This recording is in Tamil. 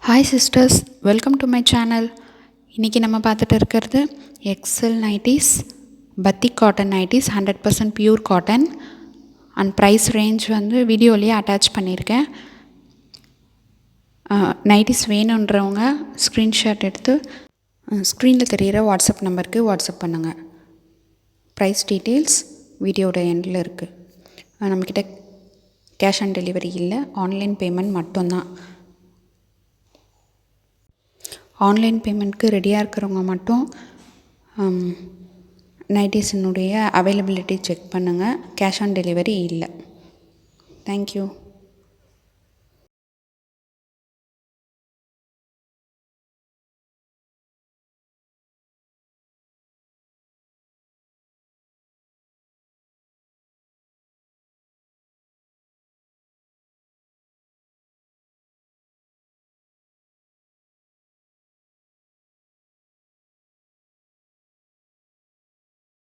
Hi sisters, welcome to my channel. இன்றைக்கி நம்ம பார்த்துட்டு இருக்கிறது excel nighties, batik cotton nighties, 100% pure cotton. And price range வந்து வீடியோலேயே அட்டாச் பண்ணியிருக்கேன். நைட்டிஸ் வேணுன்றவங்க ஸ்க்ரீன்ஷாட் எடுத்து ஸ்க்ரீனில் தெரிகிற வாட்ஸ்அப் நம்பருக்கு வாட்ஸ்அப் பண்ணுங்கள். ப்ரைஸ் டீட்டெயில்ஸ் வீடியோட எண்டில் இருக்குது. நம்மக்கிட்ட கேஷ் ஆன் டெலிவரி இல்லை, ஆன்லைன் பேமெண்ட் மட்டும்தான். ஆன்லைன் பேமெண்ட்க்கு ரெடியாக இருக்கிறவங்க மட்டும் நைட்டிஸினுடைய அவைலபிலிட்டி செக் பண்ணுங்கள். கேஷ் ஆன் டெலிவரி இல்லை. தேங்க்யூ.